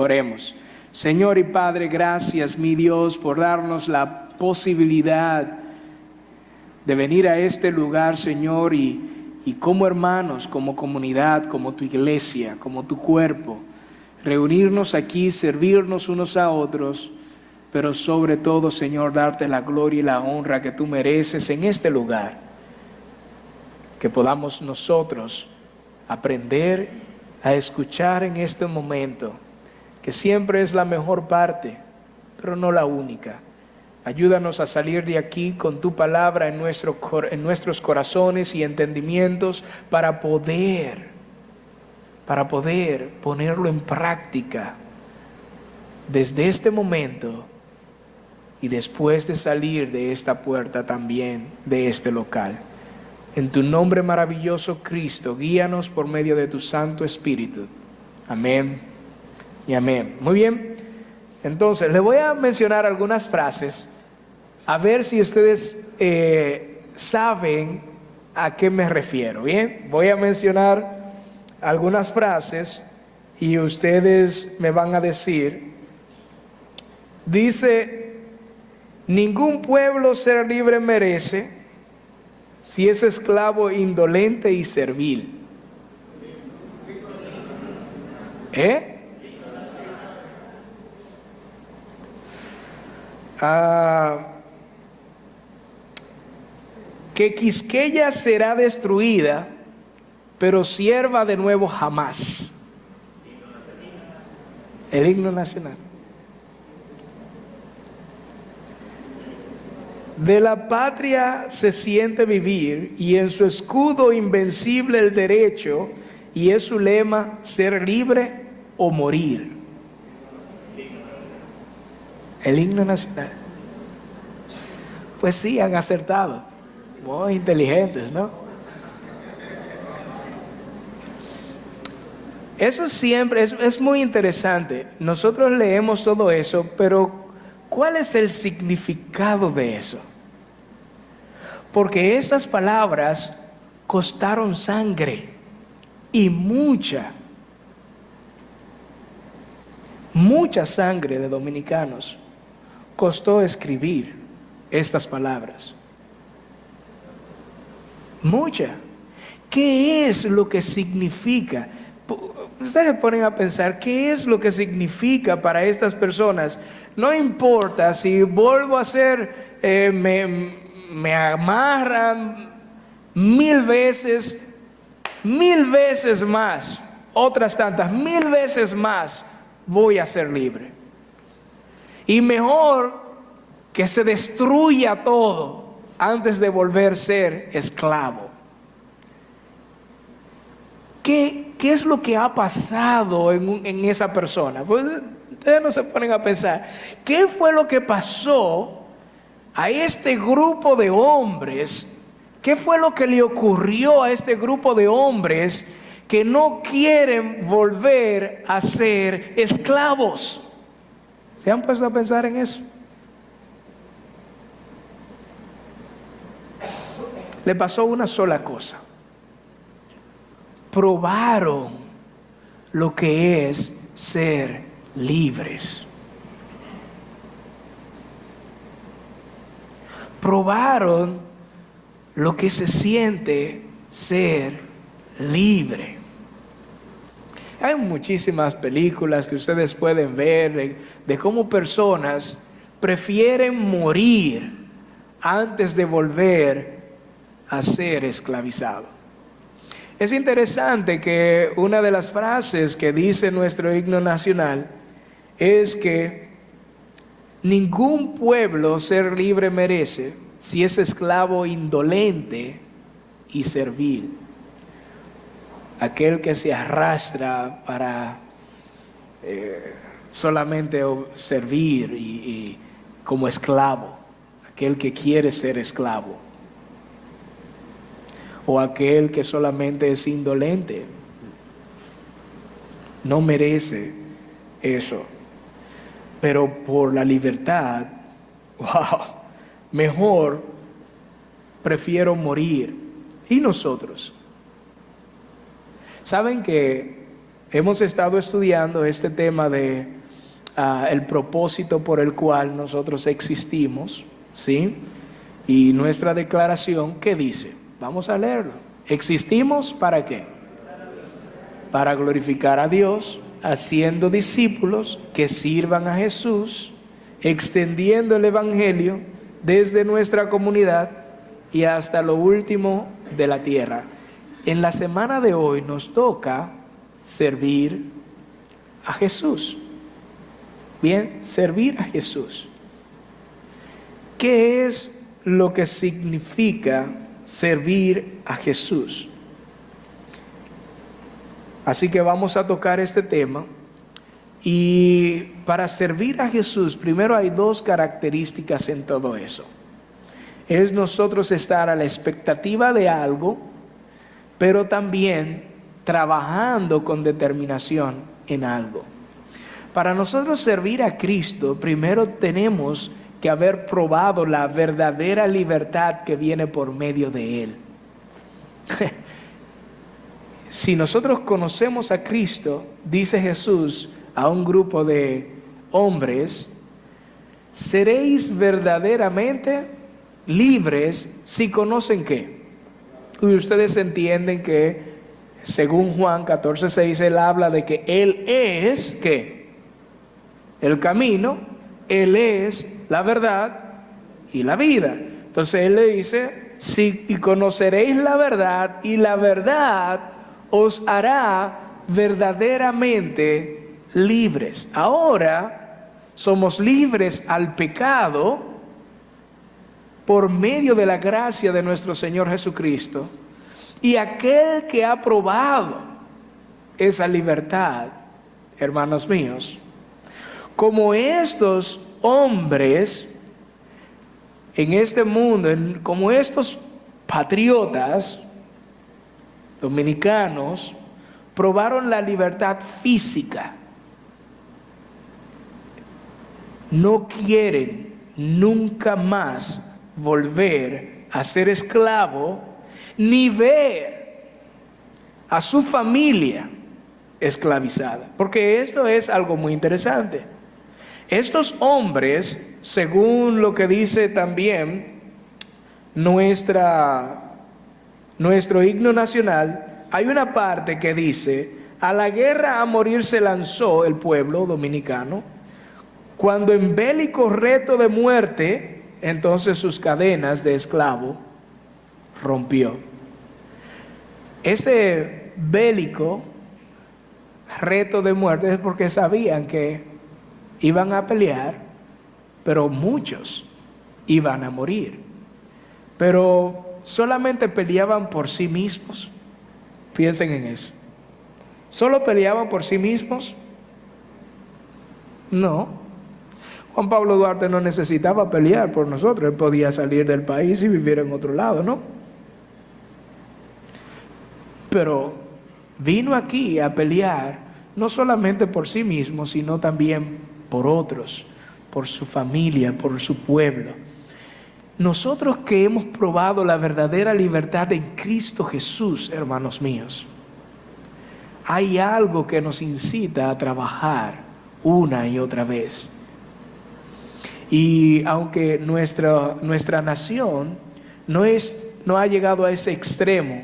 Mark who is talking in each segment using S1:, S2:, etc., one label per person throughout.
S1: Oremos. Señor y Padre, gracias, mi Dios, por darnos la posibilidad de venir a este lugar, Señor, y como hermanos, como comunidad, como tu iglesia, como tu cuerpo, reunirnos aquí, servirnos unos a otros, pero sobre todo, Señor, darte la gloria y la honra que tú mereces en este lugar. Que podamos nosotros aprender a escuchar en este momento, que siempre es la mejor parte, pero no la única. Ayúdanos a salir de aquí con tu palabra en nuestros corazones y entendimientos para poder ponerlo en práctica desde este momento y después de salir de esta puerta también, de este local. En tu nombre maravilloso, Cristo, guíanos por medio de tu Santo Espíritu. Amén y amén. Muy bien, entonces les voy a mencionar algunas frases, a ver si ustedes saben a qué me refiero. Bien, voy a mencionar algunas frases y ustedes me van a decir. Dice: ningún pueblo ser libre merece si es esclavo indolente y servil. Que Quisqueya será destruida, pero sierva de nuevo jamás. El himno nacional. De la patria se siente vivir, y en su escudo invencible el derecho, y es su lema ser libre o morir. El himno nacional. Pues sí, han acertado. Muy inteligentes, ¿no? Eso siempre es muy interesante. Nosotros leemos todo eso, pero ¿cuál es el significado de eso? Porque estas palabras costaron sangre, y mucha sangre de dominicanos costó escribir estas palabras. Mucha. ¿Qué es lo que significa? Ustedes se ponen a pensar, ¿qué es lo que significa para estas personas? No importa si vuelvo a hacer, me amarran 1000 veces, 1000 veces más, otras tantas, 1000 veces más, voy a ser libre. Y mejor que se destruya todo antes de volver a ser esclavo. ¿Qué es lo que ha pasado en esa persona? Pues ustedes no se ponen a pensar, ¿qué fue lo que pasó a este grupo de hombres? ¿Qué fue lo que le ocurrió a este grupo de hombres que no quieren volver a ser esclavos? ¿Se han puesto a pensar en eso? Le pasó una sola cosa. Probaron lo que es ser libres. Probaron lo que se siente ser libre. Hay muchísimas películas que ustedes pueden ver de cómo personas prefieren morir antes de volver a ser esclavizado. Es interesante que una de las frases que dice nuestro himno nacional es que ningún pueblo ser libre merece si es esclavo indolente y servil. Aquel que se arrastra para solamente servir y como esclavo. Aquel que quiere ser esclavo. O aquel que solamente es indolente. No merece eso. Pero por la libertad, mejor prefiero morir. ¿Y nosotros? ¿Saben que hemos estado estudiando este tema de el propósito por el cual nosotros existimos, ¿sí? Y nuestra declaración, ¿qué dice? Vamos a leerlo. ¿Existimos para qué? Para glorificar a Dios, haciendo discípulos que sirvan a Jesús, extendiendo el Evangelio desde nuestra comunidad y hasta lo último de la tierra. En la semana de hoy nos toca servir a Jesús. Bien, servir a Jesús. ¿Qué es lo que significa servir a Jesús? Así que vamos a tocar este tema. Y para servir a Jesús, primero hay dos características en todo eso. Es nosotros estar a la expectativa de algo, pero también trabajando con determinación en algo. Para nosotros servir a Cristo, primero tenemos que haber probado la verdadera libertad que viene por medio de Él. Si nosotros conocemos a Cristo, dice Jesús a un grupo de hombres, seréis verdaderamente libres si conocen qué. Y ustedes entienden que según Juan 14:6 él habla de que Él es ¿qué? El camino, Él es la verdad y la vida. Entonces Él le dice, si conoceréis la verdad y la verdad os hará verdaderamente libres. Ahora somos libres al pecado por medio de la gracia de nuestro Señor Jesucristo. Y aquel que ha probado esa libertad, hermanos míos, como estos hombres en este mundo, como estos patriotas dominicanos, probaron la libertad física. No quieren nunca más volver a ser esclavo, ni ver a su familia esclavizada. Porque esto es algo muy interesante. Estos hombres, según lo que dice también nuestro himno nacional, hay una parte que dice, a la guerra a morir se lanzó el pueblo dominicano, cuando en bélico reto de muerte, entonces sus cadenas de esclavo rompió. Este bélico reto de muerte es porque sabían que iban a pelear, pero muchos iban a morir. Pero solamente peleaban por sí mismos. Piensen en eso. ¿Solo peleaban por sí mismos? No. Juan Pablo Duarte no necesitaba pelear por nosotros. Él podía salir del país y vivir en otro lado, ¿no? Pero vino aquí a pelear no solamente por sí mismo, sino también por otros, por su familia, por su pueblo. Nosotros que hemos probado la verdadera libertad en Cristo Jesús, hermanos míos, hay algo que nos incita a trabajar una y otra vez. Y aunque nuestra nación no ha llegado a ese extremo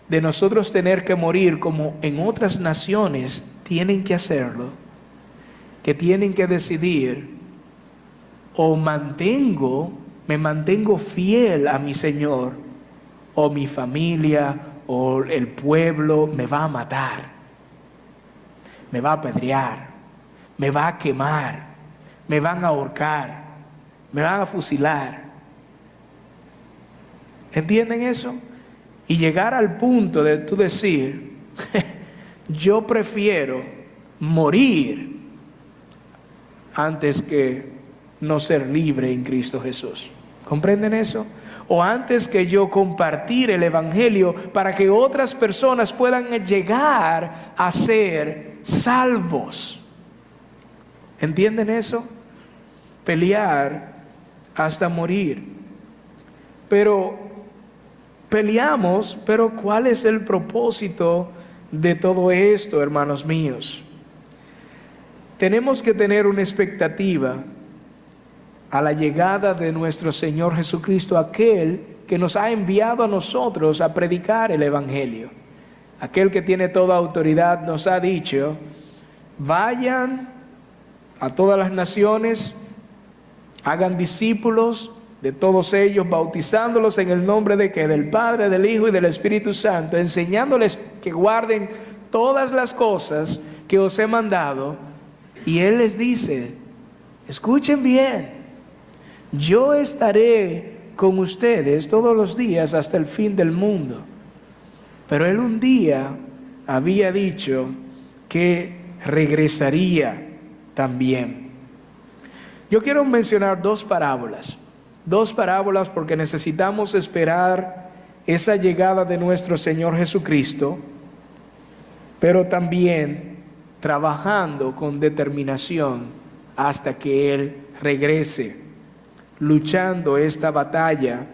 S1: de nosotros tener que morir como en otras naciones tienen que hacerlo, que tienen que decidir, o me mantengo fiel a mi Señor, o mi familia o el pueblo me va a matar, me va a apedrear, me va a quemar, me van a ahorcar, me van a fusilar. ¿Entienden eso? Y llegar al punto de tú decir, yo prefiero morir antes que no ser libre en Cristo Jesús. ¿Comprenden eso? O antes que yo compartir el Evangelio para que otras personas puedan llegar a ser salvos. ¿Entienden eso? Pelear hasta morir. Pero peleamos, pero ¿cuál es el propósito de todo esto, hermanos míos. Tenemos que tener una expectativa a la llegada de nuestro Señor Jesucristo, aquel que nos ha enviado a nosotros a predicar el Evangelio. Aquel que tiene toda autoridad nos ha dicho: vayan a todas las naciones, hagan discípulos de todos ellos, bautizándolos en el nombre de ¿qué? Del Padre, del Hijo y del Espíritu Santo, enseñándoles que guarden todas las cosas que os he mandado. Y Él les dice: escuchen bien, yo estaré con ustedes todos los días hasta el fin del mundo. Pero Él un día había dicho que regresaría también. Yo quiero mencionar dos parábolas porque necesitamos esperar esa llegada de nuestro Señor Jesucristo, pero también trabajando con determinación hasta que Él regrese, luchando esta batalla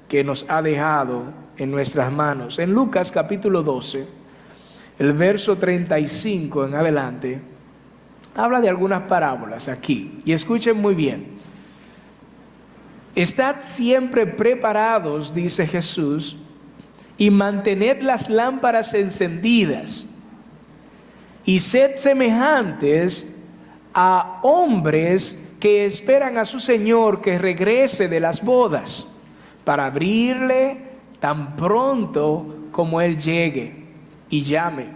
S1: que nos ha dejado en nuestras manos. En Lucas capítulo 12, el verso 35 en adelante, habla de algunas parábolas aquí, y escuchen muy bien. Estad siempre preparados, dice Jesús, y mantened las lámparas encendidas, y sed semejantes a hombres que esperan a su Señor que regrese de las bodas, para abrirle tan pronto como Él llegue y llame.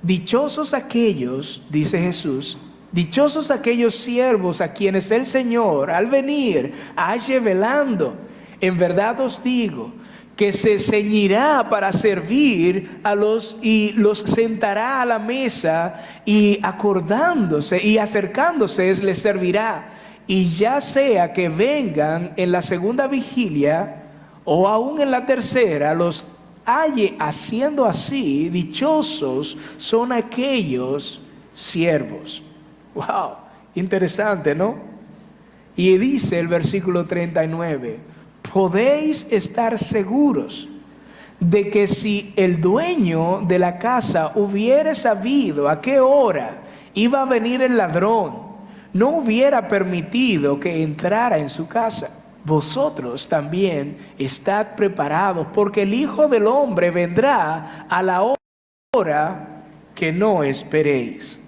S1: Dichosos aquellos, dice Jesús, dichosos aquellos siervos a quienes el Señor al venir halle velando. En verdad os digo que se ceñirá para servir a los y los sentará a la mesa, y acordándose y acercándose les servirá. Y ya sea que vengan en la segunda vigilia o aún en la tercera, los halle haciendo así, dichosos son aquellos siervos. Wow, interesante, ¿no? Y dice el versículo 39, podéis estar seguros de que si el dueño de la casa hubiera sabido a qué hora iba a venir el ladrón, no hubiera permitido que entrara en su casa. Vosotros también estad preparados, porque el Hijo del Hombre vendrá a la hora que no esperéis.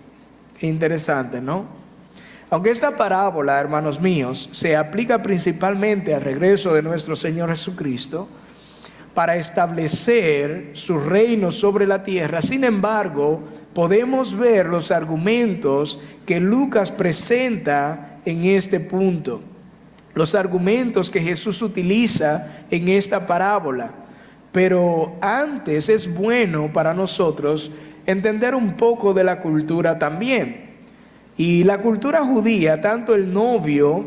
S1: Interesante, ¿no? Aunque esta parábola, hermanos míos, se aplica principalmente al regreso de nuestro Señor Jesucristo para establecer su reino sobre la tierra, sin embargo, podemos ver los argumentos que Lucas presenta en este punto. Los argumentos que Jesús utiliza en esta parábola. Pero antes es bueno para nosotros entender un poco de la cultura también. Y la cultura judía, tanto el novio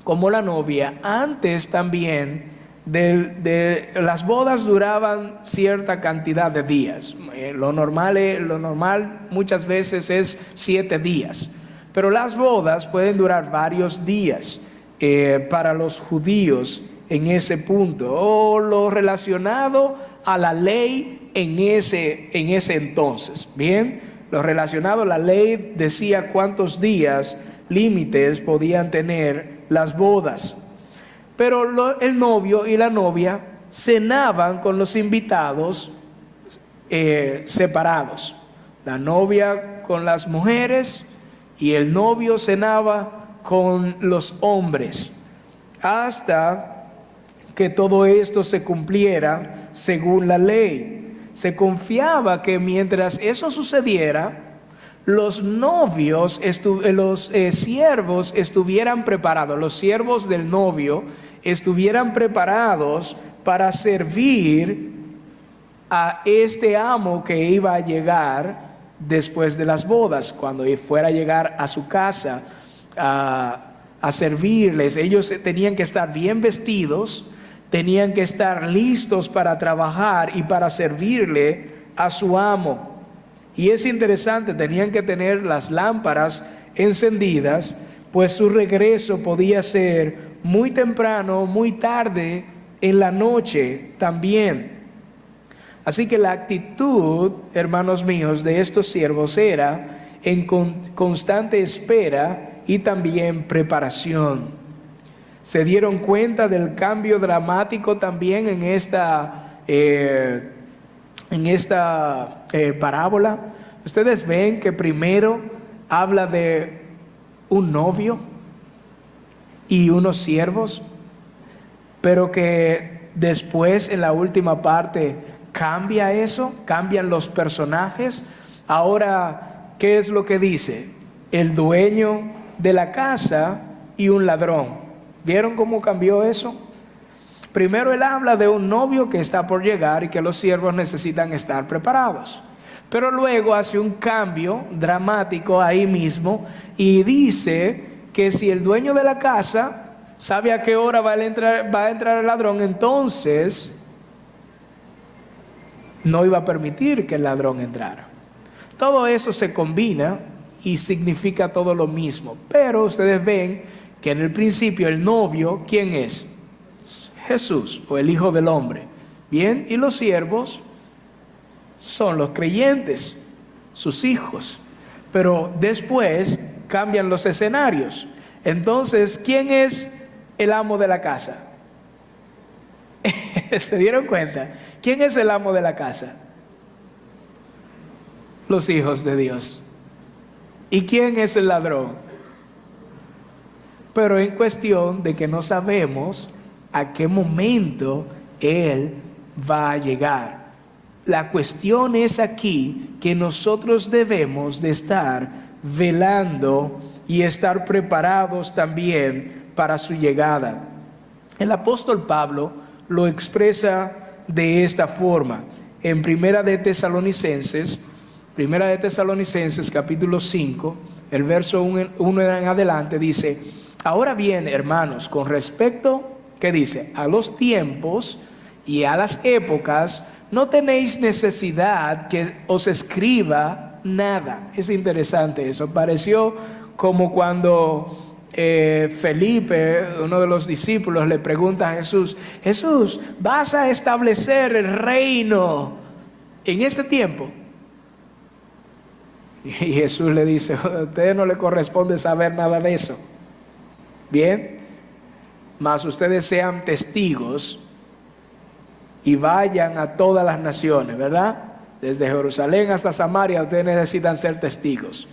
S1: como la novia, antes también de las bodas duraban cierta cantidad de días. Lo normal muchas veces es 7 días. Pero las bodas pueden durar varios días. Para los judíos en ese punto, o lo relacionado a la ley en ese entonces. Bien, lo relacionado a la ley decía cuántos días límites podían tener las bodas. Pero el novio y la novia cenaban con los invitados separados. La novia con las mujeres y el novio cenaba con los hombres, hasta que todo esto se cumpliera según la ley. Se confiaba que mientras eso sucediera, los novios, los siervos estuvieran preparados, los siervos del novio estuvieran preparados para servir a este amo que iba a llegar después de las bodas, cuando fuera a llegar a su casa a servirles. Ellos tenían que estar bien vestidos, tenían que estar listos para trabajar y para servirle a su amo. Y es interesante, tenían que tener las lámparas encendidas, pues su regreso podía ser muy temprano, muy tarde en la noche también. Así que la actitud, hermanos míos, de estos siervos era en constante espera y también preparación. Se dieron cuenta del cambio dramático también en esta parábola. Ustedes ven que primero habla de un novio y unos siervos, pero que después en la última parte cambia eso, cambian los personajes. Ahora, ¿qué es lo que dice? El dueño de la casa y un ladrón. ¿Vieron cómo cambió eso? Primero él habla de un novio que está por llegar y que los siervos necesitan estar preparados. Pero luego hace un cambio dramático ahí mismo y dice que si el dueño de la casa sabe a qué hora va a entrar el ladrón, entonces no iba a permitir que el ladrón entrara. Todo eso se combina y significa todo lo mismo. Pero ustedes ven que en el principio el novio, ¿quién es? Jesús, o el Hijo del Hombre. Bien, y los siervos son los creyentes, sus hijos. Pero después cambian los escenarios. Entonces, ¿quién es el amo de la casa? ¿Se dieron cuenta? ¿Quién es el amo de la casa? Los hijos de Dios. ¿Y quién es el ladrón? Pero en cuestión de que no sabemos a qué momento Él va a llegar. La cuestión es aquí que nosotros debemos de estar velando y estar preparados también para su llegada. El apóstol Pablo lo expresa de esta forma. En Primera de Tesalonicenses capítulo 5, el verso 1 en adelante dice: ahora bien, hermanos, con respecto, ¿qué dice? A los tiempos y a las épocas, no tenéis necesidad que os escriba nada. Es interesante eso. Pareció como cuando Felipe, uno de los discípulos, le pregunta a Jesús: Jesús, ¿vas a establecer el reino en este tiempo? Y Jesús le dice: a usted no le corresponde saber nada de eso. Bien, mas ustedes sean testigos y vayan a todas las naciones, ¿verdad? Desde Jerusalén hasta Samaria, ustedes necesitan ser testigos.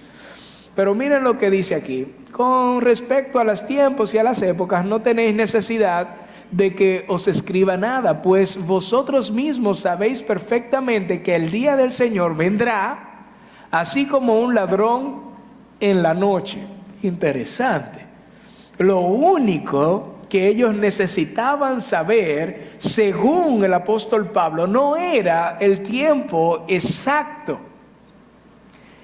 S1: Pero miren lo que dice aquí: con respecto a los tiempos y a las épocas, no tenéis necesidad de que os escriba nada, pues vosotros mismos sabéis perfectamente que el día del Señor vendrá así como un ladrón en la noche. Interesante. Lo único que ellos necesitaban saber, según el apóstol Pablo, no era el tiempo exacto.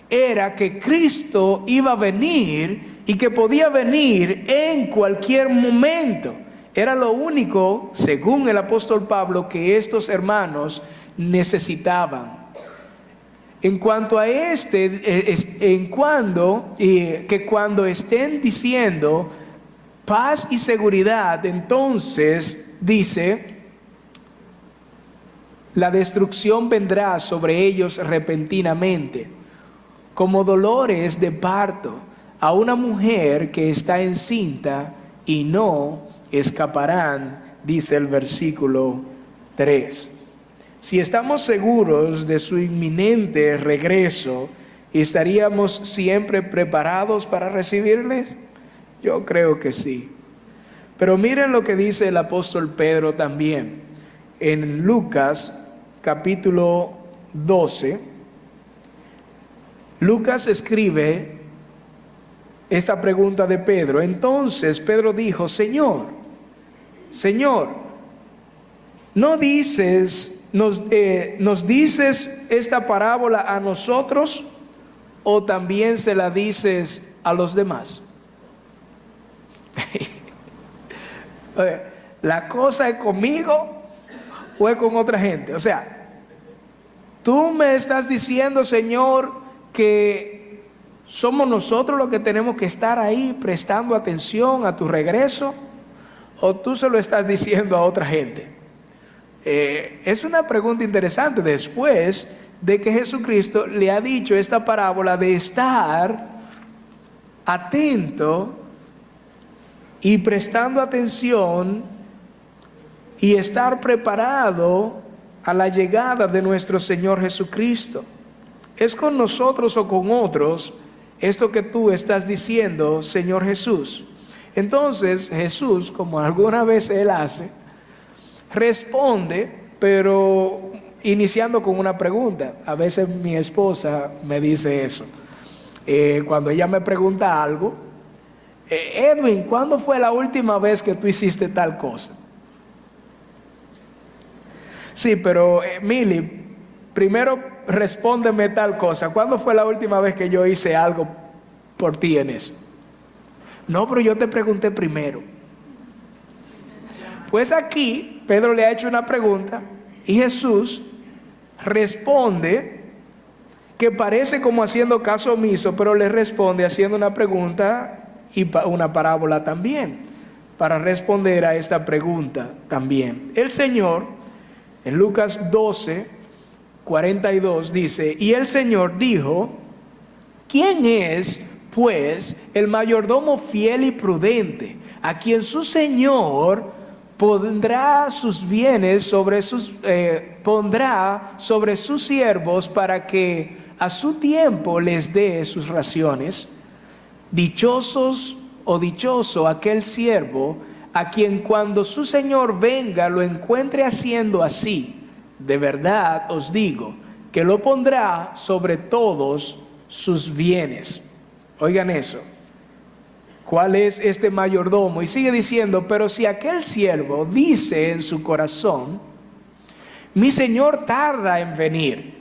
S1: Era que Cristo iba a venir y que podía venir en cualquier momento. Era lo único, según el apóstol Pablo, que estos hermanos necesitaban. En cuanto a cuando estén diciendo paz y seguridad, entonces dice: la destrucción vendrá sobre ellos repentinamente, como dolores de parto a una mujer que está encinta, y no escaparán, dice el versículo 3. Si estamos seguros de su inminente regreso, ¿estaríamos siempre preparados para recibirle? Yo creo que sí. Pero miren lo que dice el apóstol Pedro también. En Lucas capítulo 12, Lucas escribe esta pregunta de Pedro. Entonces Pedro dijo: Señor, ¿no dices... ¿Nos dices esta parábola a nosotros o también se la dices a los demás? ¿La cosa es conmigo o es con otra gente? O sea, tú me estás diciendo, Señor, que somos nosotros los que tenemos que estar ahí prestando atención a tu regreso, o tú se lo estás diciendo a otra gente. Es una pregunta interesante después de que Jesucristo le ha dicho esta parábola de estar atento y prestando atención y estar preparado a la llegada de nuestro Señor Jesucristo. ¿Es con nosotros o con otros esto que tú estás diciendo, Señor Jesús? Entonces Jesús, como alguna vez Él hace, responde, pero iniciando con una pregunta. A veces mi esposa me dice eso. Cuando ella me pregunta algo, Edwin, ¿cuándo fue la última vez que tú hiciste tal cosa? Sí, pero Mili, primero respóndeme tal cosa. ¿Cuándo fue la última vez que yo hice algo por ti en eso? No, pero yo te pregunté primero. Pues aquí Pedro le ha hecho una pregunta y Jesús responde, que parece como haciendo caso omiso, pero le responde haciendo una pregunta y una parábola también, para responder a esta pregunta también. El Señor, en Lucas 12, 42 dice, y el Señor dijo, ¿quién es, pues, el mayordomo fiel y prudente, a quien su Señor pondrá sus bienes pondrá sobre sus siervos para que a su tiempo les dé sus raciones? Dichosos o dichoso aquel siervo a quien cuando su Señor venga lo encuentre haciendo así. De verdad os digo que lo pondrá sobre todos sus bienes. Oigan eso. ¿Cuál es este mayordomo? Y sigue diciendo, pero si aquel siervo dice en su corazón, mi Señor tarda en venir,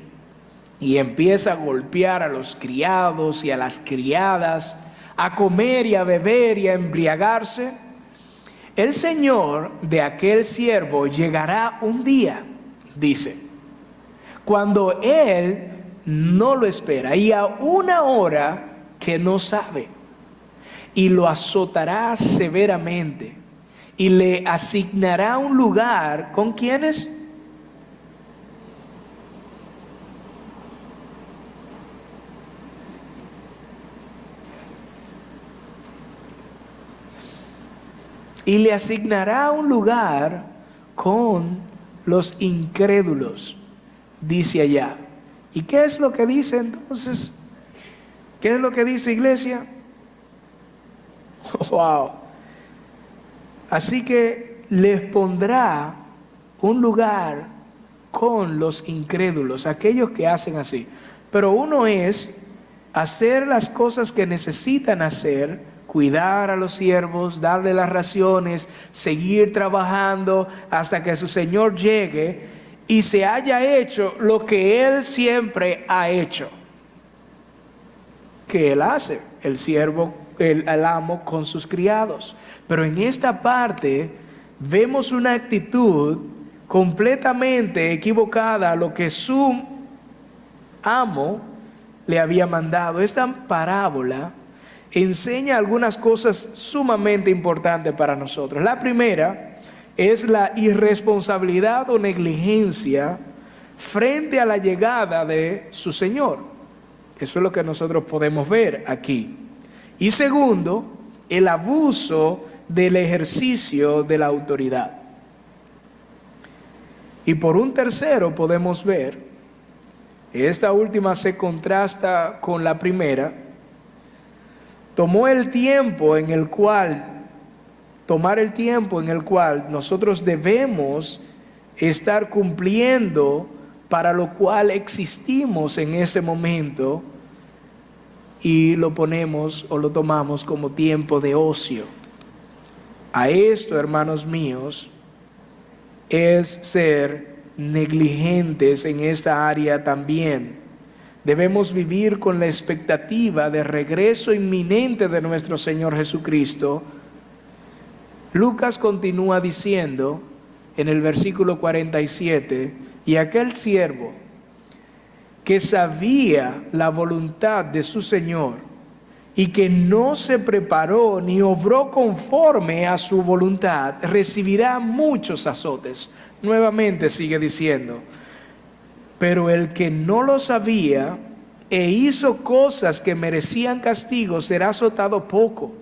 S1: y empieza a golpear a los criados y a las criadas, a comer y a beber y a embriagarse, el Señor de aquel siervo llegará un día, dice, cuando él no lo espera y a una hora que no sabe, y lo azotará severamente y le asignará un lugar. ¿Con quiénes? Y le asignará un lugar con los incrédulos, dice allá. ¿Y qué es lo que dice entonces? ¿Qué es lo que dice, iglesia? Wow. Así que les pondrá un lugar con los incrédulos, aquellos que hacen así. Pero uno es hacer las cosas que necesitan hacer, cuidar a los siervos, darle las raciones, seguir trabajando hasta que su Señor llegue y se haya hecho lo que Él siempre ha hecho. Que Él hace, el siervo, el amo con sus criados. Pero en esta parte vemos una actitud completamente equivocada a lo que su amo le había mandado. Esta parábola enseña algunas cosas sumamente importantes para nosotros. La primera es la irresponsabilidad o negligencia frente a la llegada de su Señor. Eso es lo que nosotros podemos ver aquí. Y segundo, el abuso del ejercicio de la autoridad. Y por un tercero podemos ver, esta última se contrasta con la primera, tomar el tiempo en el cual nosotros debemos estar cumpliendo, para lo cual existimos en ese momento, y lo ponemos o lo tomamos como tiempo de ocio. A esto, hermanos míos, es ser negligentes en esta área también. Debemos vivir con la expectativa de regreso inminente de nuestro Señor Jesucristo. Lucas continúa diciendo en el versículo 47, y aquel siervo que sabía la voluntad de su Señor y que no se preparó ni obró conforme a su voluntad, recibirá muchos azotes. Nuevamente sigue diciendo, pero el que no lo sabía e hizo cosas que merecían castigo, será azotado poco.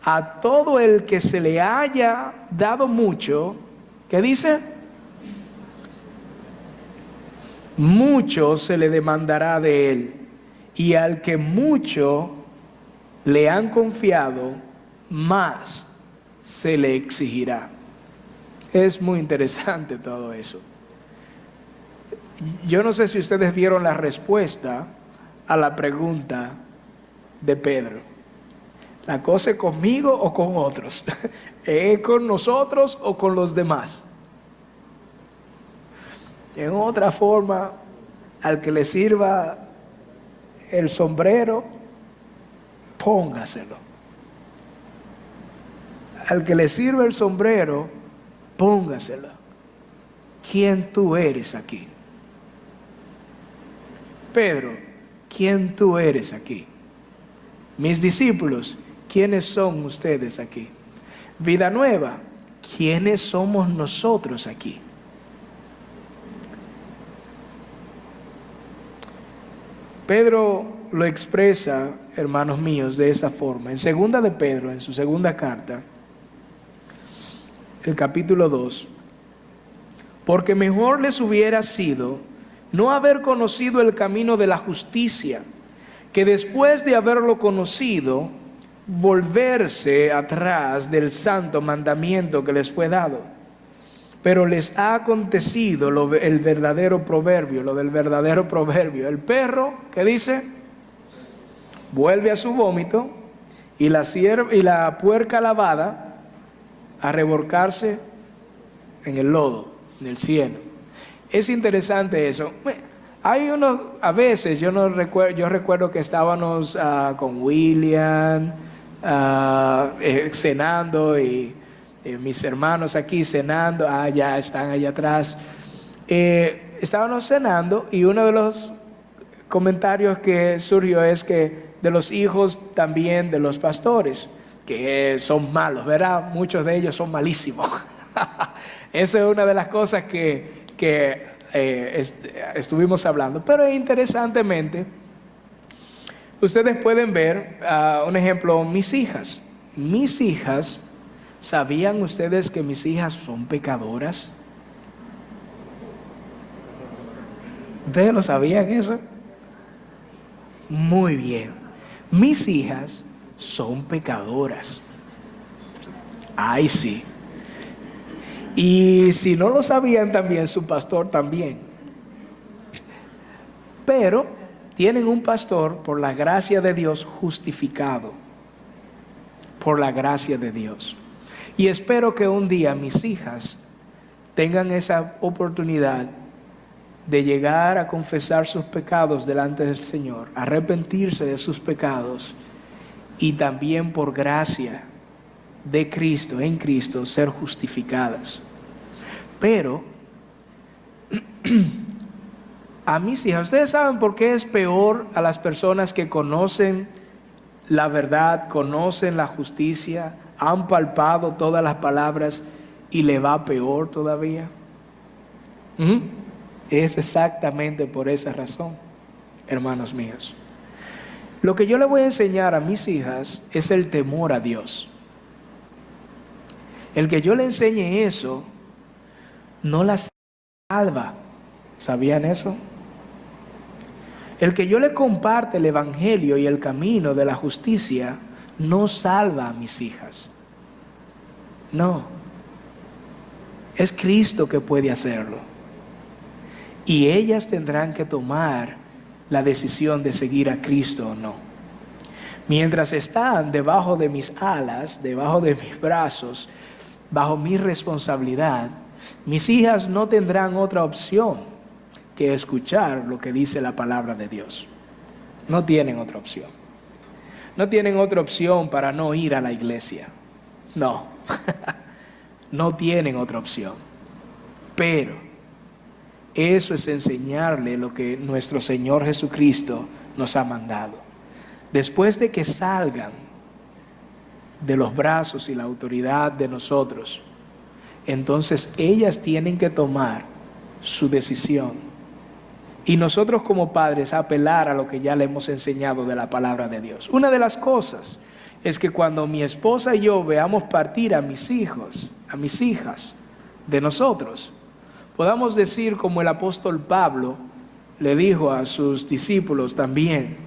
S1: A todo el que se le haya dado mucho, ¿qué dice? Mucho se le demandará de él, y al que mucho le han confiado, más se le exigirá. Es muy interesante todo eso. Yo no sé si ustedes vieron la respuesta a la pregunta de Pedro. ¿La cosa es conmigo o con otros? ¿Es con nosotros o con los demás? En otra forma, al que le sirva el sombrero, póngaselo. Al que le sirva el sombrero, póngaselo. ¿Quién tú eres aquí? Pedro, ¿quién tú eres aquí? Mis discípulos, ¿quiénes son ustedes aquí? Vida Nueva, ¿quiénes somos nosotros aquí? Pedro lo expresa, hermanos míos, de esa forma. En segunda de Pedro, en su segunda carta, el capítulo 2, porque mejor les hubiera sido no haber conocido el camino de la justicia, que después de haberlo conocido, volverse atrás del santo mandamiento que les fue dado. Pero les ha acontecido el verdadero proverbio, lo del verdadero proverbio. El perro, ¿qué dice? Vuelve a su vómito, y la puerca lavada a revolcarse en el lodo, en el cielo. Es interesante eso. Hay a veces, yo recuerdo que estábamos con William, cenando, y mis hermanos aquí cenando, ya están allá atrás. Estábamos cenando, y uno de los comentarios que surgió es que de los hijos también de los pastores, que son malos, ¿verdad? Muchos de ellos son malísimos. Eso es una de las cosas que estuvimos hablando. Pero interesantemente, ustedes pueden ver un ejemplo, mis hijas. ¿Sabían ustedes que mis hijas son pecadoras? ¿Ustedes lo sabían eso? Muy bien. Mis hijas son pecadoras. Ay, sí. Y si no lo sabían también, su pastor también. Pero tienen un pastor, por la gracia de Dios, justificado. Por la gracia de Dios. Y espero que un día mis hijas tengan esa oportunidad de llegar a confesar sus pecados delante del Señor, arrepentirse de sus pecados, y también por gracia de Cristo, en Cristo, ser justificadas. Pero a mis hijas, ¿ustedes saben por qué es peor a las personas que conocen la verdad, conocen la justicia, han palpado todas las palabras y le va peor todavía? Es exactamente por esa razón, hermanos míos. Lo que yo le voy a enseñar a mis hijas es el temor a Dios. El que yo le enseñe eso no las salva. ¿Sabían eso? El que yo le comparte el evangelio y el camino de la justicia no salva a mis hijas. No. Es Cristo que puede hacerlo. Y ellas tendrán que tomar la decisión de seguir a Cristo o no. Mientras están debajo de mis alas, debajo de mis brazos, bajo mi responsabilidad, mis hijas no tendrán otra opción que escuchar lo que dice la palabra de Dios. No tienen otra opción. No tienen otra opción para no ir a la iglesia. No. No tienen otra opción. Pero eso es enseñarle lo que nuestro Señor Jesucristo nos ha mandado. después de que salgan de los brazos y la autoridad de nosotros, entonces ellas tienen que tomar su decisión. Y nosotros como padres apelar a lo que ya le hemos enseñado de la palabra de Dios. Una de las cosas es que cuando mi esposa y yo veamos partir a mis hijos, a mis hijas de nosotros, podamos decir como el apóstol Pablo le dijo a sus discípulos también: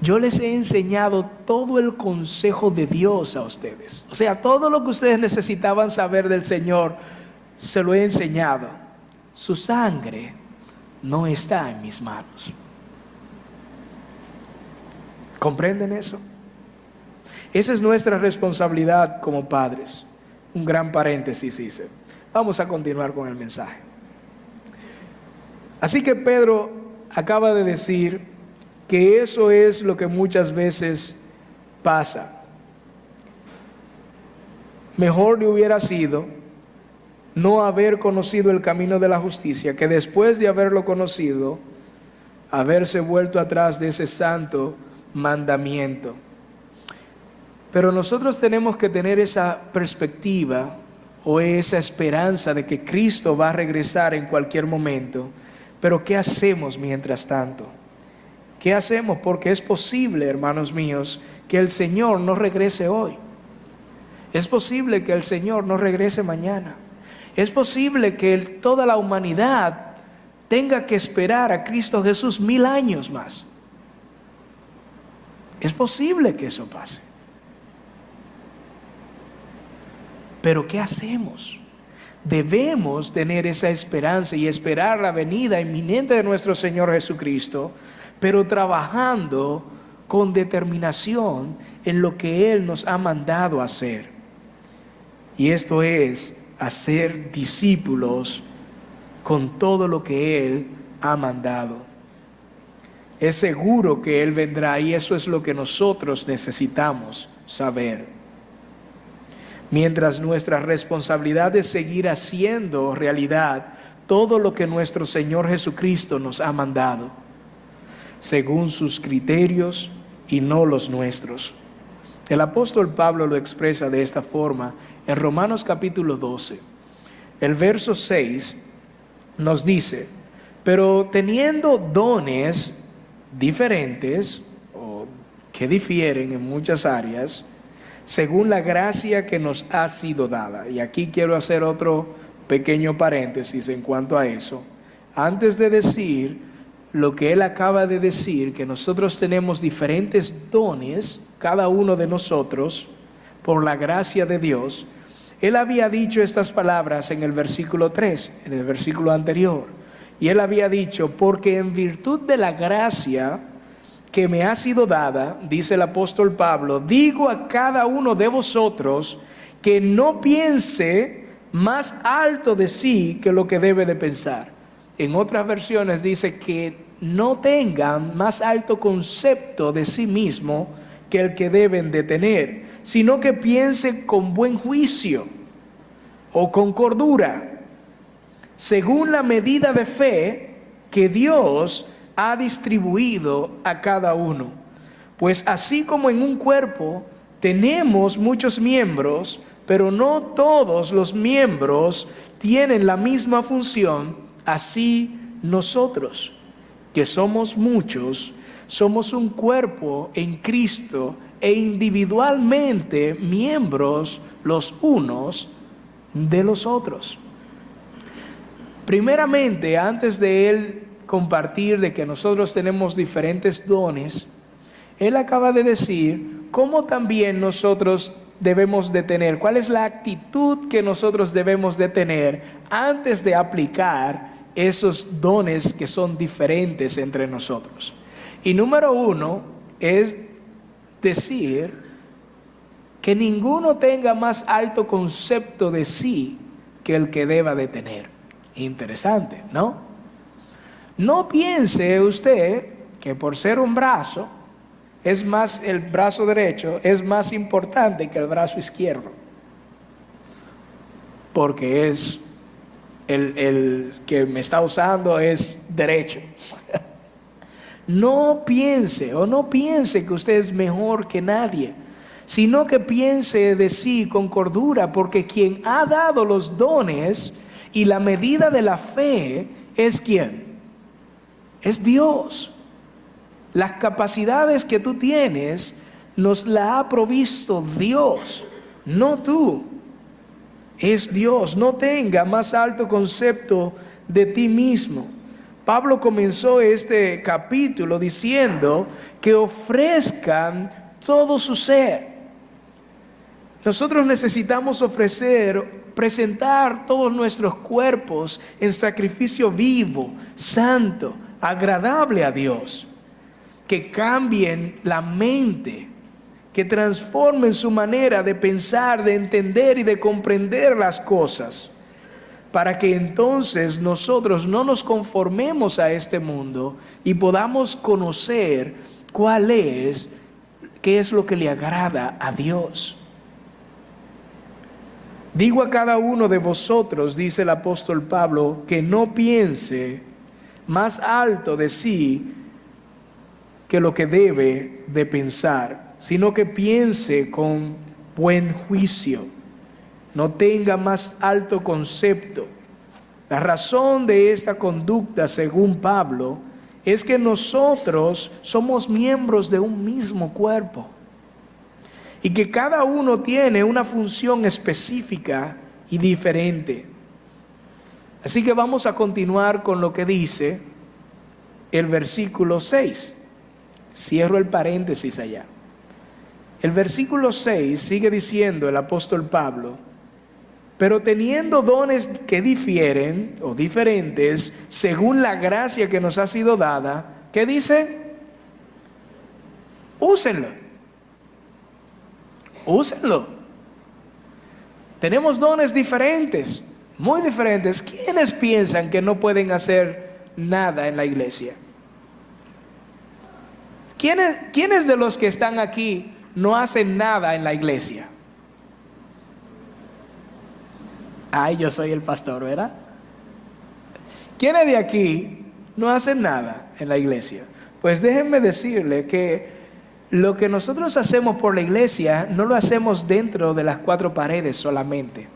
S1: yo les he enseñado todo el consejo de Dios a ustedes. O sea, todo lo que ustedes necesitaban saber del Señor, se lo he enseñado. Su sangre no está en mis manos. ¿Comprenden eso? Esa es nuestra responsabilidad como padres. Un gran paréntesis hice. Vamos a continuar con el mensaje. Así que Pedro acaba de decir que eso es lo que muchas veces pasa. Mejor le hubiera sido no haber conocido el camino de la justicia, que después de haberlo conocido, haberse vuelto atrás de ese santo mandamiento. Pero nosotros tenemos que tener esa perspectiva o esa esperanza de que Cristo va a regresar en cualquier momento. Pero ¿qué hacemos mientras tanto? ¿Qué hacemos? Porque es posible, hermanos míos, que el Señor no regrese hoy. Es posible que el Señor no regrese mañana. Es posible que toda la humanidad tenga que esperar a Cristo Jesús 1000 años más. Es posible que eso pase. Pero ¿qué hacemos? Debemos tener esa esperanza y esperar la venida inminente de nuestro Señor Jesucristo, pero trabajando con determinación en lo que Él nos ha mandado hacer. Y esto es hacer discípulos con todo lo que Él ha mandado. Es seguro que Él vendrá y eso es lo que nosotros necesitamos saber. Mientras nuestra responsabilidad es seguir haciendo realidad todo lo que nuestro Señor Jesucristo nos ha mandado, según sus criterios y no los nuestros. El apóstol Pablo lo expresa de esta forma en Romanos capítulo 12. El verso 6 nos dice: pero teniendo dones diferentes, o que difieren en muchas áreas, según la gracia que nos ha sido dada. Y aquí quiero hacer otro pequeño paréntesis en cuanto a eso. Antes de decir lo que él acaba de decir, que nosotros tenemos diferentes dones, cada uno de nosotros, por la gracia de Dios, él había dicho estas palabras en el versículo 3, en el versículo anterior. Y él había dicho: porque en virtud de la gracia que me ha sido dada, dice el apóstol Pablo, digo a cada uno de vosotros que no piense más alto de sí que lo que debe de pensar. En otras versiones dice que no tengan más alto concepto de sí mismo que el que deben de tener, sino que piense con buen juicio o con cordura, según la medida de fe que Dios ha distribuido a cada uno. Pues así como en un cuerpo tenemos muchos miembros, pero no todos los miembros tienen la misma función, así nosotros, que somos muchos, somos un cuerpo en Cristo e individualmente miembros los unos de los otros. Primeramente, antes de él compartir de que nosotros tenemos diferentes dones, él acaba de decir cómo también nosotros debemos de tener, cuál es la actitud que nosotros debemos de tener antes de aplicar esos dones que son diferentes entre nosotros. Y número 1 es decir que ninguno tenga más alto concepto de sí que el que deba de tener. Interesante, ¿no? No piense usted que por ser un brazo, el brazo derecho es más importante que el brazo izquierdo, porque es el que me está usando es derecho. No piense que usted es mejor que nadie, sino que piense de sí con cordura, porque quien ha dado los dones y la medida de la fe es ¿quién? Es Dios. Las capacidades que tú tienes nos la ha provisto Dios, no tú. Es Dios. No tenga más alto concepto de ti mismo. Pablo comenzó este capítulo diciendo que ofrezcan todo su ser. Nosotros necesitamos presentar todos nuestros cuerpos en sacrificio vivo, santo, agradable a Dios. Que cambien la mente, que transformen su manera de pensar, de entender y de comprender las cosas, para que entonces nosotros no nos conformemos a este mundo y podamos conocer qué es lo que le agrada a Dios. Digo a cada uno de vosotros, dice el apóstol Pablo, que no piense más alto de sí que lo que debe de pensar, sino que piense con buen juicio. No tenga más alto concepto. La razón de esta conducta, según Pablo, es que nosotros somos miembros de un mismo cuerpo y que cada uno tiene una función específica y diferente. Así que vamos a continuar con lo que dice el versículo 6. Cierro el paréntesis allá. El versículo 6 sigue diciendo el apóstol Pablo: pero teniendo dones que difieren o diferentes según la gracia que nos ha sido dada, ¿qué dice? Úsenlo. Úsenlo. Tenemos dones diferentes, muy diferentes. ¿Quiénes piensan que no pueden hacer nada en la iglesia? ¿Quiénes de los que están aquí no hacen nada en la iglesia? Ay, yo soy el pastor, ¿verdad? ¿Quiénes de aquí no hacen nada en la iglesia? Pues déjenme decirle que lo que nosotros hacemos por la iglesia no lo hacemos dentro de las cuatro paredes solamente.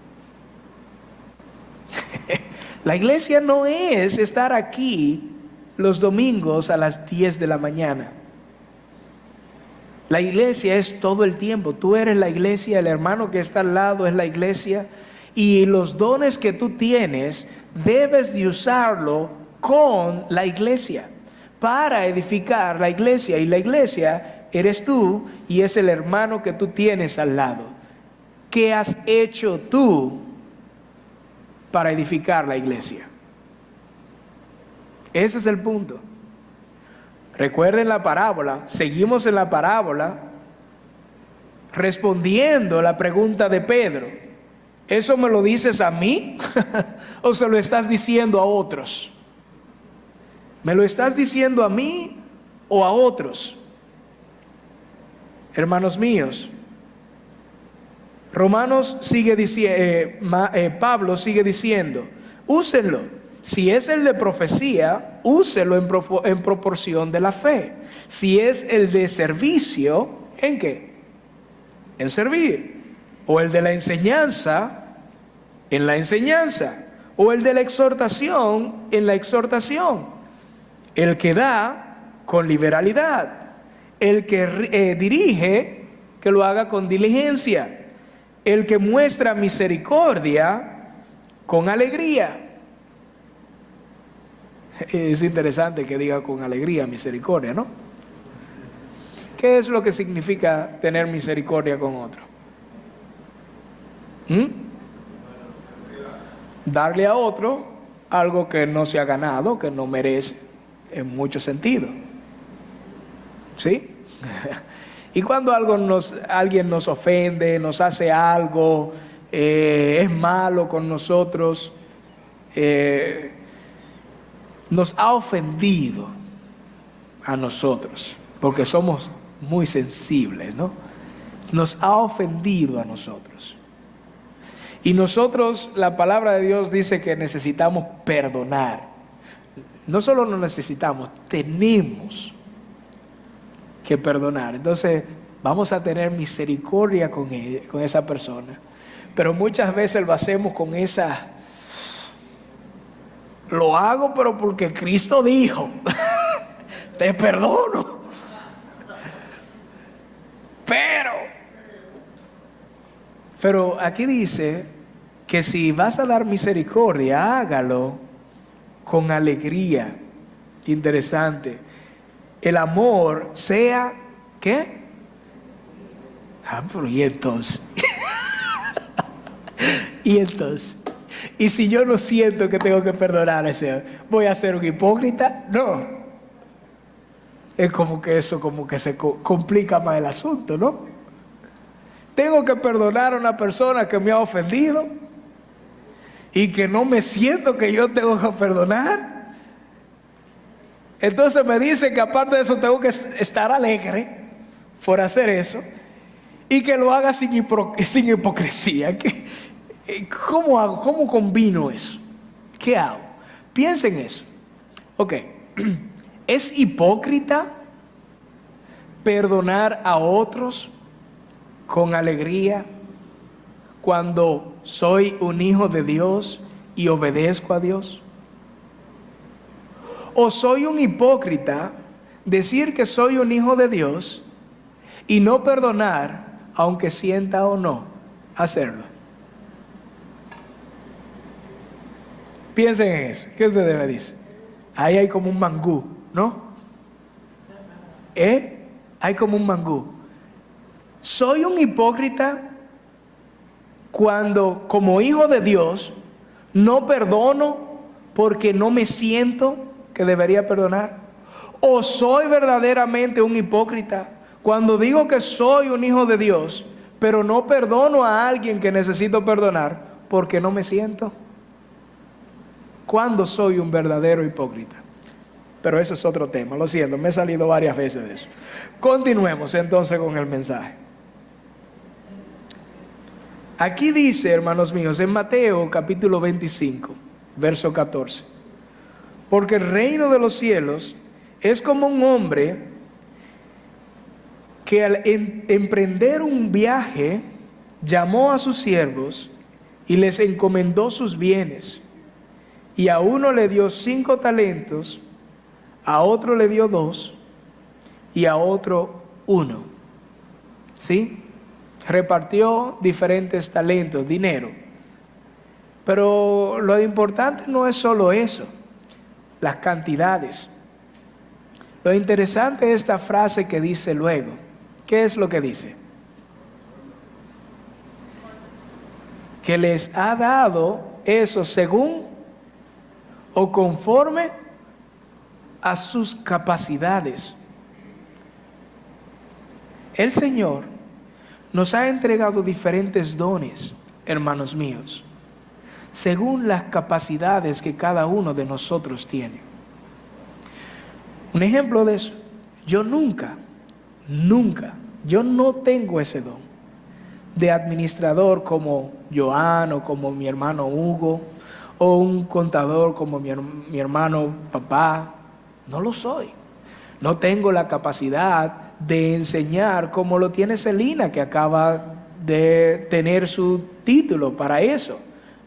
S1: La iglesia no es estar aquí los domingos a las 10 de la mañana. La iglesia es todo el tiempo. Tú eres la iglesia, el hermano que está al lado es la iglesia, y los dones que tú tienes debes de usarlo con la iglesia para edificar la iglesia, y la iglesia eres tú y es el hermano que tú tienes al lado. ¿Qué has hecho tú para edificar la iglesia? Ese es el punto. Recuerden la parábola, seguimos en la parábola respondiendo la pregunta de Pedro. ¿Eso me lo dices a mí o se lo estás diciendo a otros? ¿Me lo estás diciendo a mí o a otros? Hermanos míos, Pablo sigue diciendo, úsenlo. Si es el de profecía, úselo en proporción de la fe. Si es el de servicio, ¿en qué? En servir. O el de la enseñanza, en la enseñanza. O el de la exhortación, en la exhortación. El que da, con liberalidad. El que dirige, que lo haga con diligencia. El que muestra misericordia, con alegría. Es interesante que diga con alegría, misericordia, ¿no? ¿Qué es lo que significa tener misericordia con otro? Darle a otro algo que no se ha ganado, que no merece, en muchos sentidos. ¿Sí? Y cuando alguien nos ofende, nos hace algo, es malo con nosotros, nos ha ofendido a nosotros, porque somos muy sensibles, ¿no? Nos ha ofendido a nosotros. Y nosotros, la palabra de Dios dice que necesitamos perdonar. No solo lo necesitamos, tenemos que perdonar. Entonces vamos a tener misericordia con esa persona. Pero muchas veces lo hacemos con esa... Lo hago pero porque Cristo dijo, te perdono. Pero aquí dice que si vas a dar misericordia, hágalo con alegría. Interesante. El amor sea, ¿qué? Pero ¿y entonces? ¿Y entonces? ¿Y si yo no siento que tengo que perdonar a ese, voy a ser un hipócrita? No. Es como que eso como que se complica más el asunto, ¿no? Tengo que perdonar a una persona que me ha ofendido y que no me siento que yo tengo que perdonar. Entonces me dice que aparte de eso tengo que estar alegre por hacer eso y que lo haga sin hipocresía. ¿Cómo hago? ¿Cómo combino eso? ¿Qué hago? Piensen en eso. Ok, ¿es hipócrita perdonar a otros con alegría cuando soy un hijo de Dios y obedezco a Dios? ¿O soy un hipócrita decir que soy un hijo de Dios y no perdonar aunque sienta o no hacerlo? Piensen en eso. ¿Qué usted me dice? Ahí hay como un mangú, ¿no? Hay como un mangú. Soy un hipócrita cuando, como hijo de Dios, no perdono porque no me siento que debería perdonar. ¿O soy verdaderamente un hipócrita cuando digo que soy un hijo de Dios, pero no perdono a alguien que necesito perdonar porque no me siento? ¿Cuándo soy un verdadero hipócrita? Pero eso es otro tema, lo siento, me he salido varias veces de eso. Continuemos entonces con el mensaje. Aquí dice, hermanos míos, en Mateo capítulo 25, verso 14. Porque el reino de los cielos es como un hombre que al emprender un viaje llamó a sus siervos y les encomendó sus bienes. Y a uno le dio 5 talentos, a otro le dio 2 y a otro 1. ¿Sí? Repartió diferentes talentos, dinero. Pero lo importante no es solo eso, las cantidades. Lo interesante es esta frase que dice luego. ¿Qué es lo que dice? Que les ha dado eso según o conforme a sus capacidades. El Señor nos ha entregado diferentes dones, hermanos míos, según las capacidades que cada uno de nosotros tiene. Un ejemplo de eso, yo yo no tengo ese don de administrador como Joan o como mi hermano Hugo, o un contador como mi hermano papá. No lo soy. No tengo la capacidad de enseñar como lo tiene Celina, que acaba de tener su título para eso.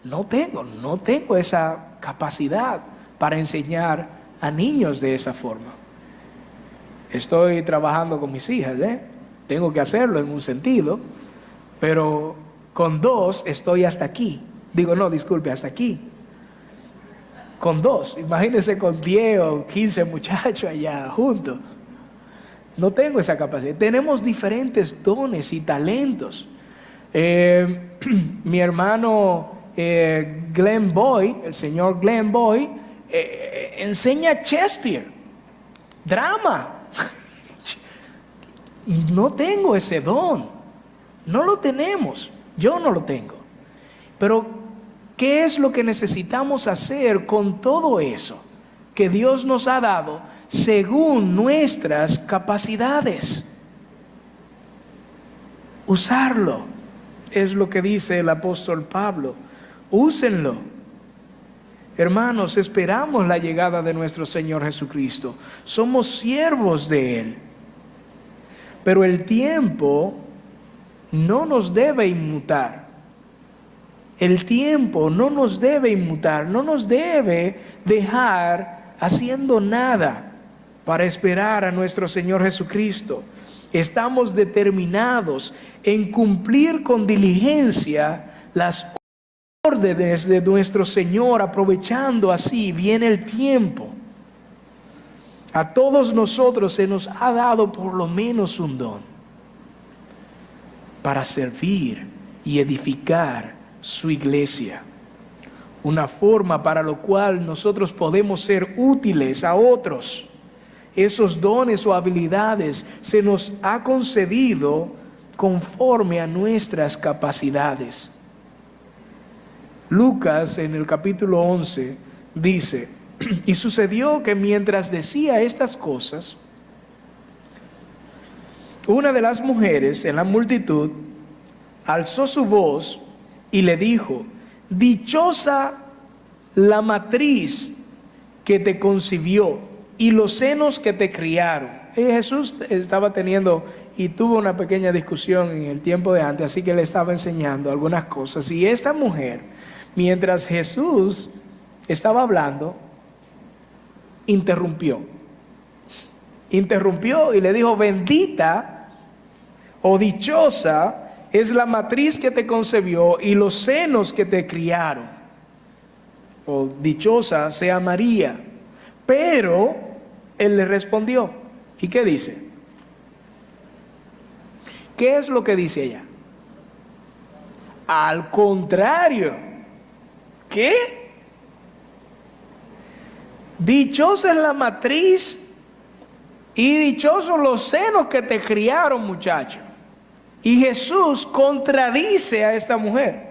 S1: No tengo esa capacidad para enseñar a niños de esa forma. Estoy trabajando con mis hijas, tengo que hacerlo en un sentido, pero con 2 estoy hasta aquí. Hasta aquí. Con 2, imagínense con 10 o 15 muchachos allá juntos. No tengo esa capacidad. Tenemos diferentes dones y talentos. Mi hermano Glenn Boy, el señor Glenn Boy, enseña Shakespeare, drama. No tengo ese don. No lo tenemos. Yo no lo tengo. Pero ¿qué es lo que necesitamos hacer con todo eso que Dios nos ha dado según nuestras capacidades? Usarlo. Es lo que dice el apóstol Pablo. Úsenlo. Hermanos, esperamos la llegada de nuestro Señor Jesucristo. Somos siervos de Él. Pero el tiempo no nos debe inmutar. El tiempo no nos debe inmutar, no nos debe dejar haciendo nada para esperar a nuestro Señor Jesucristo. Estamos determinados en cumplir con diligencia las órdenes de nuestro Señor, aprovechando así bien el tiempo. A todos nosotros se nos ha dado por lo menos un don para servir y edificar su iglesia. Una forma para lo cual nosotros podemos ser útiles a otros. Esos dones o habilidades se nos ha concedido conforme a nuestras capacidades. Lucas en el capítulo 11 dice: y sucedió que mientras decía estas cosas, una de las mujeres en la multitud alzó su voz y le dijo: dichosa la matriz que te concibió y los senos que te criaron. Jesús estaba teniendo y tuvo una pequeña discusión en el tiempo de antes, así que le estaba enseñando algunas cosas. Y esta mujer, mientras Jesús estaba hablando, interrumpió y le dijo: bendita o dichosa es la matriz que te concebió y los senos que te criaron. O dichosa sea María. Pero él le respondió. ¿Y qué dice? ¿Qué es lo que dice ella? Al contrario. ¿Qué? Dichosa es la matriz y dichosos los senos que te criaron, muchacho. Y Jesús contradice a esta mujer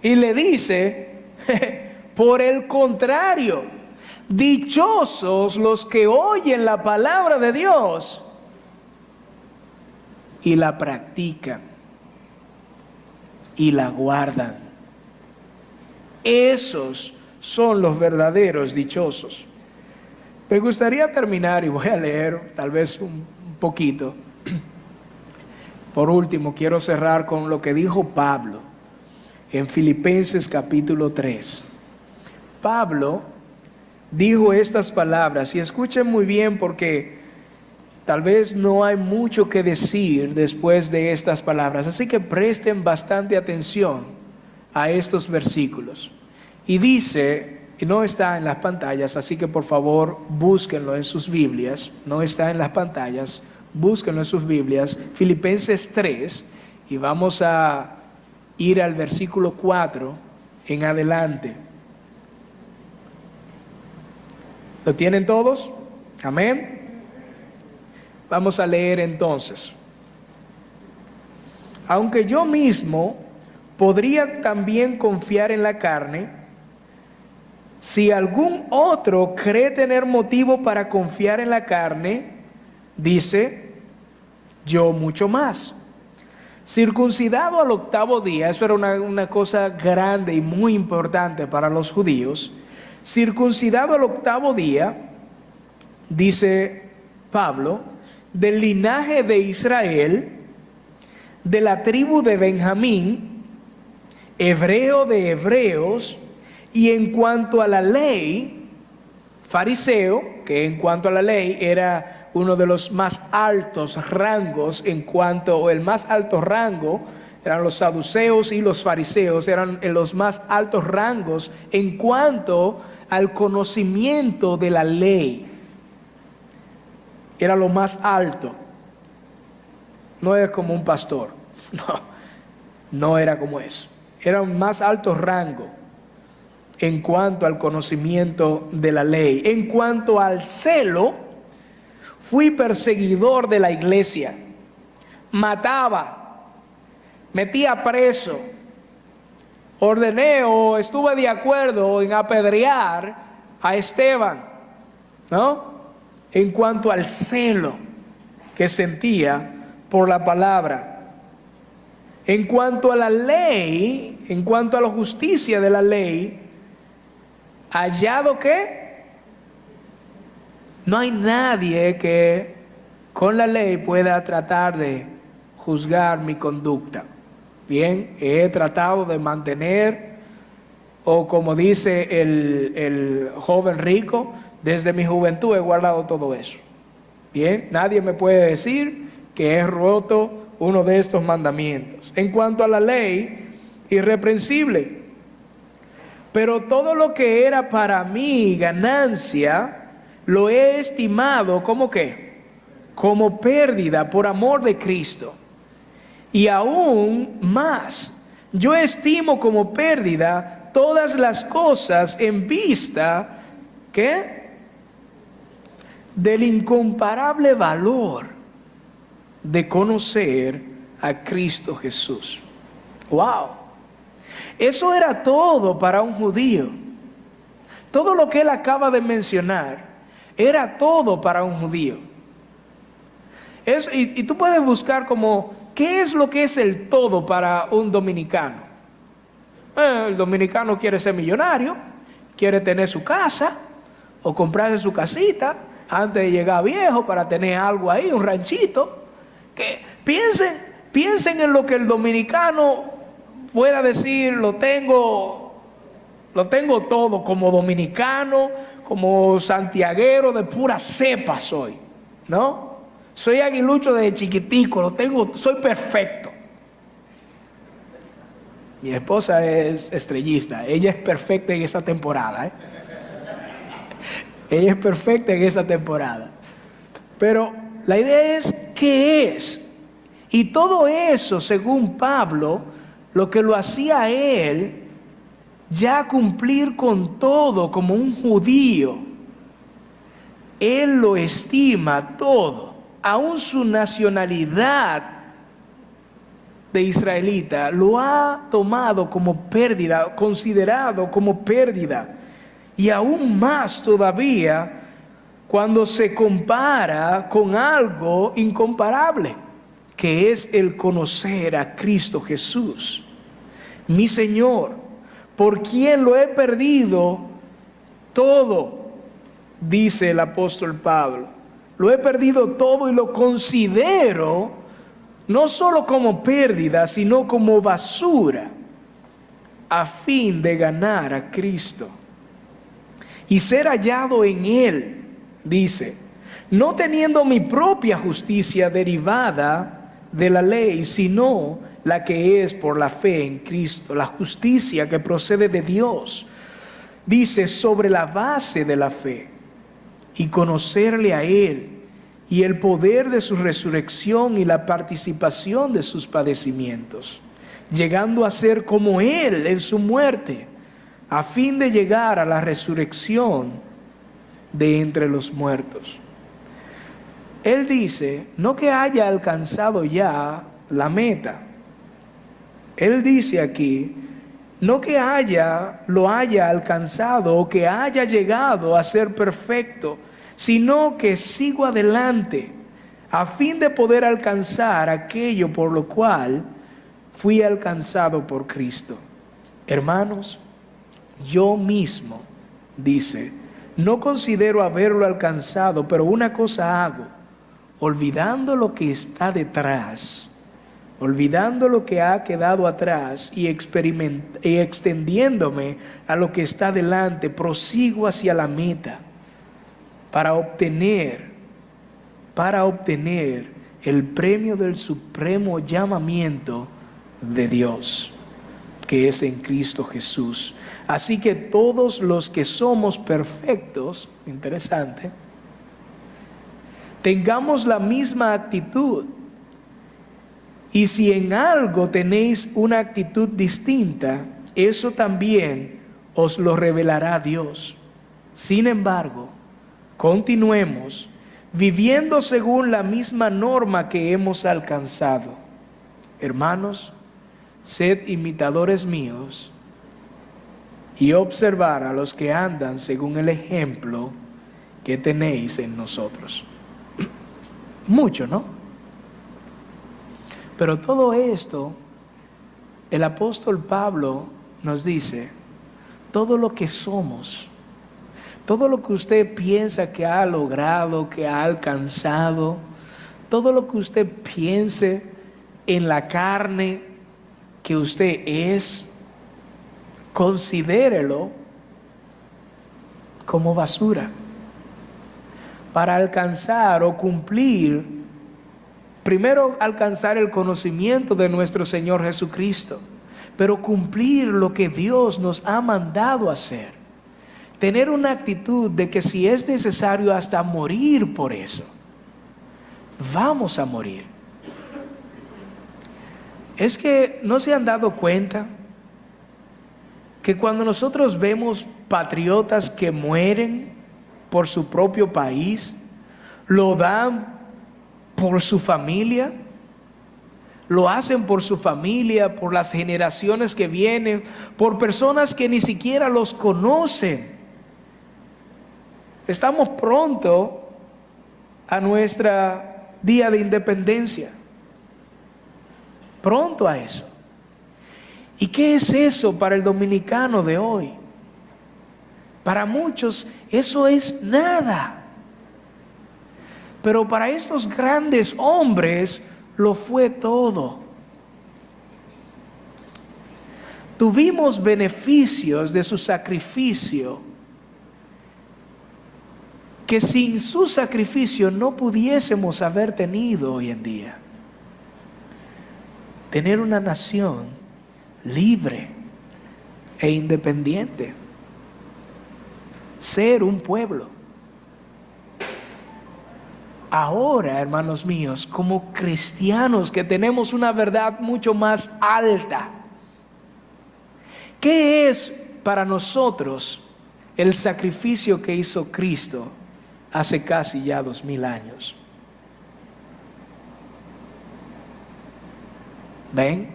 S1: y le dice: por el contrario, dichosos los que oyen la palabra de Dios y la practican y la guardan. Esos son los verdaderos dichosos. Me gustaría terminar y voy a leer tal vez un poquito. Por último, quiero cerrar con lo que dijo Pablo en Filipenses capítulo 3. Pablo dijo estas palabras, y escuchen muy bien porque tal vez no hay mucho que decir después de estas palabras, así que presten bastante atención a estos versículos. Y dice, y no está en las pantallas, así que por favor búsquenlo en sus Biblias, no está en las pantallas, búsquenlo en sus Biblias, Filipenses 3, y vamos a ir al versículo 4 en adelante. ¿Lo tienen todos? Amén. Vamos a leer entonces. Aunque yo mismo podría también confiar en la carne, si algún otro cree tener motivo para confiar en la carne, dice, yo mucho más. Circuncidado al 8º día, eso era una cosa grande y muy importante para los judíos. Circuncidado al 8º día, dice Pablo, del linaje de Israel, de la tribu de Benjamín, hebreo de hebreos, y en cuanto a la ley, fariseo, que en cuanto a la ley era uno de los más altos rangos, o el más alto rango, eran los saduceos y los fariseos, eran en los más altos rangos en cuanto al conocimiento de la ley. Era lo más alto. No era como un pastor, no era como eso. Era un más alto rango en cuanto al conocimiento de la ley. En cuanto al celo, fui perseguidor de la iglesia, mataba, metía preso, ordené o estuve de acuerdo en apedrear a Esteban, ¿no? En cuanto al celo que sentía por la palabra. En cuanto a la ley, en cuanto a la justicia de la ley, hallado que no hay nadie que con la ley pueda tratar de juzgar mi conducta. Bien, he tratado de mantener, o como dice el joven rico, desde mi juventud he guardado todo eso. Bien, nadie me puede decir que he roto uno de estos mandamientos. En cuanto a la ley, irreprensible. Pero todo lo que era para mí ganancia, lo he estimado como ¿qué? Como pérdida por amor de Cristo. Y aún más, yo estimo como pérdida todas las cosas en vista, ¿qué? Del incomparable valor de conocer a Cristo Jesús. ¡Wow! Eso era todo para un judío. Todo lo que él acaba de mencionar era todo para un judío. Y tú puedes buscar como, ¿qué es lo que es el todo para un dominicano? El dominicano quiere ser millonario, quiere tener su casa o comprarse su casita antes de llegar viejo para tener algo ahí, un ranchito. Que piensen en lo que el dominicano pueda decir, lo tengo todo como dominicano, como santiaguero de pura cepa soy, ¿no? Soy aguilucho desde chiquitico, soy perfecto. Mi esposa es estrellista, ella es perfecta en esa temporada, ¿eh? Ella es perfecta en esa temporada. Pero la idea es, ¿qué es? Y todo eso, según Pablo, lo que lo hacía a él ya cumplir con todo como un judío. Él lo estima todo, aún su nacionalidad de israelita lo ha tomado como pérdida, considerado como pérdida. Y aún más todavía cuando se compara con algo incomparable, que es el conocer a Cristo Jesús, mi Señor, por quien lo he perdido todo, dice el apóstol Pablo. Lo he perdido todo y lo considero no solo como pérdida, sino como basura, a fin de ganar a Cristo y ser hallado en Él. Dice, no teniendo mi propia justicia derivada de la ley, sino la que es por la fe en Cristo, la justicia que procede de Dios. Dice, sobre la base de la fe y conocerle a Él y el poder de su resurrección y la participación de sus padecimientos, llegando a ser como Él en su muerte, a fin de llegar a la resurrección de entre los muertos. Él dice, no que haya alcanzado ya la meta. Él dice aquí, no que lo haya alcanzado o que haya llegado a ser perfecto, sino que sigo adelante a fin de poder alcanzar aquello por lo cual fui alcanzado por Cristo. Hermanos, yo mismo, dice, no considero haberlo alcanzado, pero una cosa hago, olvidando lo que está detrás, olvidando lo que ha quedado atrás y extendiéndome a lo que está delante, prosigo hacia la meta para obtener el premio del supremo llamamiento de Dios, que es en Cristo Jesús. Así que todos los que somos perfectos, interesante, tengamos la misma actitud. Y si en algo tenéis una actitud distinta, eso también os lo revelará Dios. Sin embargo, continuemos viviendo según la misma norma que hemos alcanzado. Hermanos, sed imitadores míos y observar a los que andan según el ejemplo que tenéis en nosotros. Mucho, ¿no? Pero todo esto, el apóstol Pablo nos dice, todo lo que somos, todo lo que usted piensa que ha logrado, que ha alcanzado, todo lo que usted piense en la carne que usted es, considérelo como basura para alcanzar o cumplir, primero alcanzar el conocimiento de nuestro Señor Jesucristo, pero cumplir lo que Dios nos ha mandado hacer. Tener una actitud de que si es necesario hasta morir por eso, vamos a morir. Es que no se han dado cuenta que cuando nosotros vemos patriotas que mueren por su propio país, lo dan por su familia, lo hacen por su familia, por las generaciones que vienen, por personas que ni siquiera los conocen. Estamos pronto a nuestro día de independencia, pronto a eso. ¿Y qué es eso para el dominicano de hoy? Para muchos eso es nada, pero para estos grandes hombres lo fue todo. Tuvimos beneficios de su sacrificio que sin su sacrificio no pudiésemos haber tenido hoy en día. Tener una nación libre e independiente. Ser un pueblo. Ahora, hermanos míos, como cristianos que tenemos una verdad mucho más alta, ¿qué es para nosotros el sacrificio que hizo Cristo hace casi ya 2000 años? ¿Ven?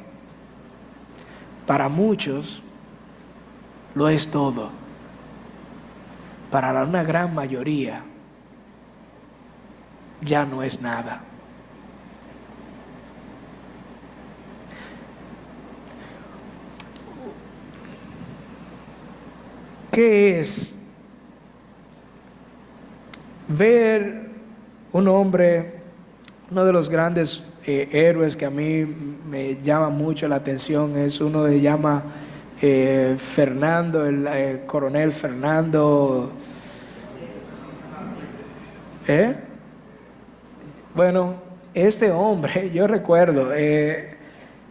S1: Para muchos lo es todo. Para una gran mayoría ya no es nada. ¿Qué es ver un hombre, uno de los grandes héroes que a mí me llama mucho la atención es uno que se llama Fernando, el coronel Fernando? Bueno, este hombre, yo recuerdo,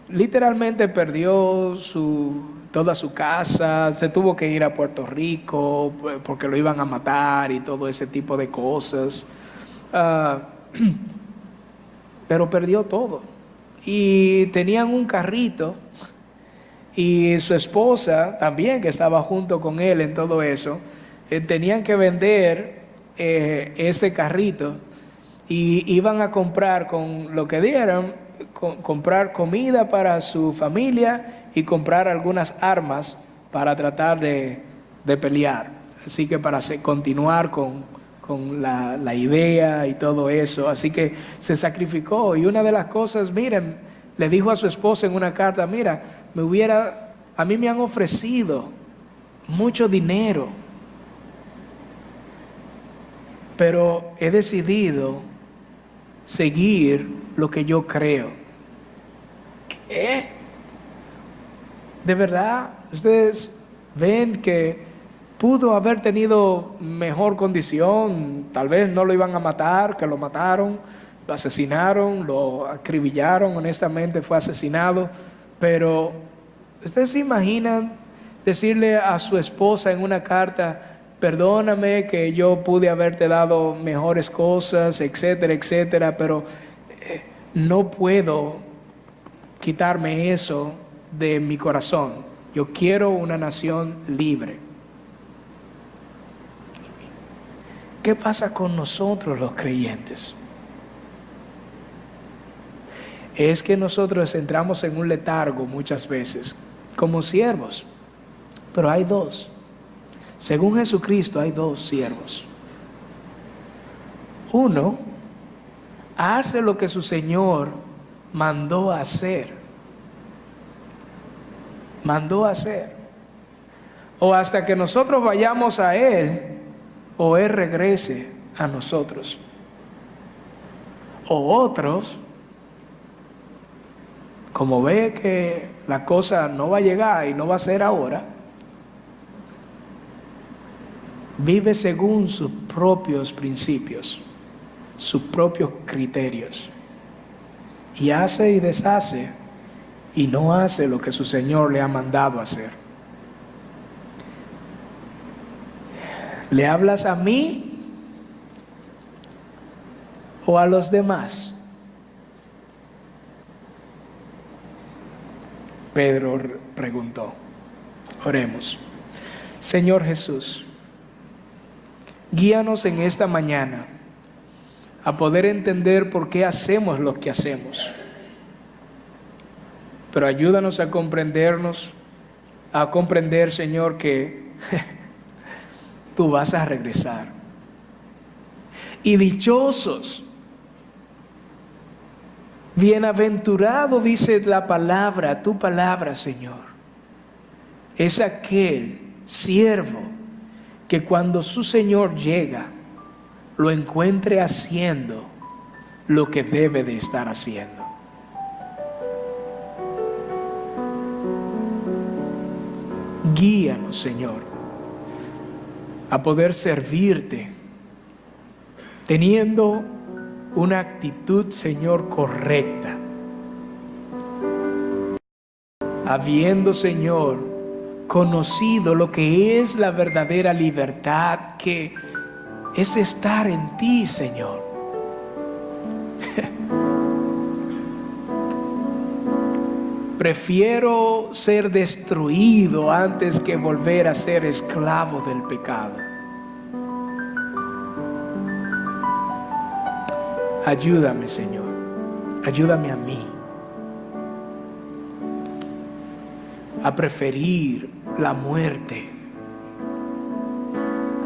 S1: literalmente perdió toda su casa, se tuvo que ir a Puerto Rico porque lo iban a matar y todo ese tipo de cosas. Pero perdió todo. Y tenían un carrito y su esposa también, que estaba junto con él en todo eso, tenían que vender ese carrito y iban a comprar con lo que dieran, comprar comida para su familia y comprar algunas armas para tratar de pelear. Así que para continuar con la idea y todo eso. Así que se sacrificó. Y una de las cosas, miren, le dijo a su esposa en una carta: mira, a mí me han ofrecido mucho dinero, pero he decidido seguir lo que yo creo. ¿Qué? ¿De verdad? Ustedes ven que pudo haber tenido mejor condición, tal vez no lo iban a matar, que lo mataron, lo asesinaron, lo acribillaron, honestamente fue asesinado, pero ¿ustedes se imaginan decirle a su esposa en una carta: perdóname que yo pude haberte dado mejores cosas, etcétera, etcétera, pero no puedo quitarme eso de mi corazón? Yo quiero una nación libre. ¿Qué pasa con nosotros los creyentes? Es que nosotros entramos en un letargo muchas veces, como siervos, pero hay dos. Según Jesucristo hay dos siervos. Uno hace lo que su Señor mandó a hacer. O hasta que nosotros vayamos a Él, o Él regrese a nosotros. O otros, como ve que la cosa no va a llegar y no va a ser ahora, vive según sus propios principios, sus propios criterios, y hace y deshace, y no hace lo que su Señor le ha mandado hacer. ¿Le hablas a mí o a los demás? Pedro preguntó. Oremos. Señor Jesús, guíanos en esta mañana a poder entender por qué hacemos lo que hacemos. Pero ayúdanos a comprender, Señor, que tú vas a regresar. Y dichosos, bienaventurado, dice la palabra, tu palabra, Señor, es aquel siervo que cuando su Señor llega, lo encuentre haciendo lo que debe de estar haciendo. Guíanos, Señor, a poder servirte, teniendo una actitud, Señor, correcta, habiendo, Señor, conocido lo que es la verdadera libertad, que es estar en ti, Señor. Prefiero ser destruido antes que volver a ser esclavo del pecado. Ayúdame, Señor. Ayúdame a mí a preferir la muerte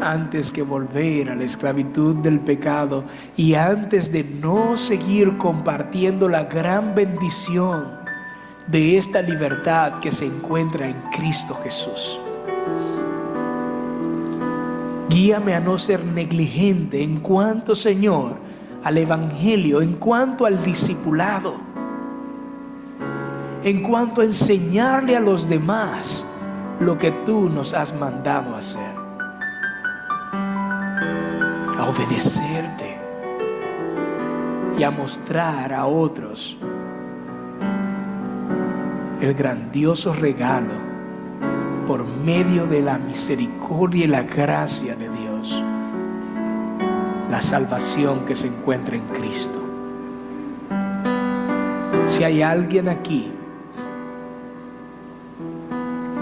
S1: antes que volver a la esclavitud del pecado, y antes de no seguir compartiendo la gran bendición de esta libertad que se encuentra en Cristo Jesús. Guíame a no ser negligente en cuanto, Señor, al Evangelio, en cuanto al discipulado, en cuanto a enseñarle a los demás lo que tú nos has mandado hacer, a obedecerte y a mostrar a otros el grandioso regalo por medio de la misericordia y la gracia de Dios, la salvación que se encuentra en Cristo. Si hay alguien aquí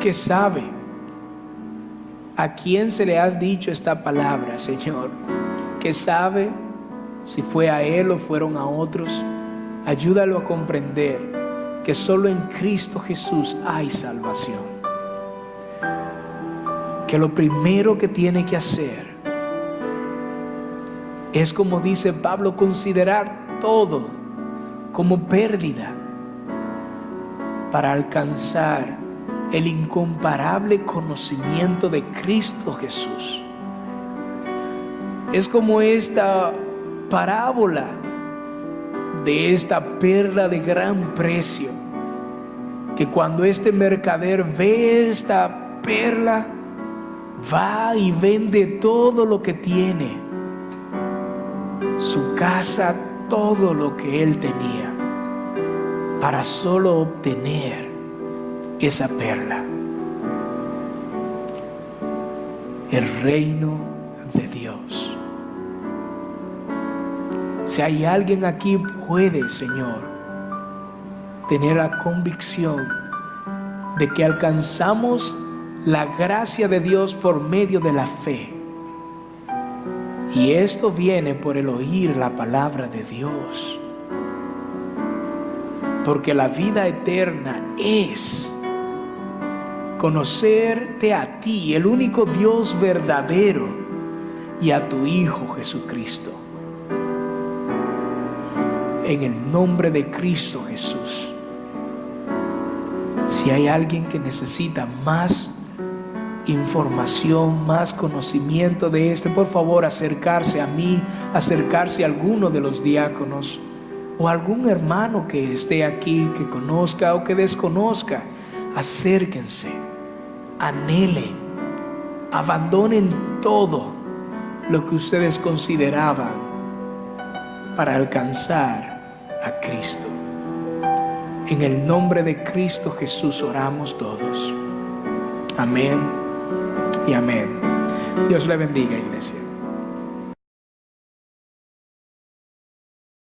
S1: que sabe a quién se le ha dicho esta palabra, Señor, que sabe si fue a él o fueron a otros, ayúdalo a comprender que solo en Cristo Jesús hay salvación. Que lo primero que tiene que hacer es, como dice Pablo, considerar todo como pérdida para alcanzar el incomparable conocimiento de Cristo Jesús. Es como esta parábola de esta perla de gran precio, que cuando este mercader ve esta perla, va y vende todo lo que tiene, su casa, todo lo que él tenía, para solo obtener esa perla, el reino de Dios. Si hay alguien aquí, puede, Señor, tener la convicción de que alcanzamos la gracia de Dios por medio de la fe. Y esto viene por el oír la palabra de Dios. Porque la vida eterna es conocerte a ti, el único Dios verdadero, y a tu Hijo Jesucristo. En el nombre de Cristo Jesús. Si hay alguien que necesita más información, más conocimiento de por favor, acercarse a mí, acercarse a alguno de los diáconos o algún hermano que esté aquí, que conozca o que desconozca. Acérquense, anhelen, abandonen todo lo que ustedes consideraban para alcanzar a Cristo. En el nombre de Cristo Jesús oramos todos. Amén y amén. Dios le bendiga, iglesia.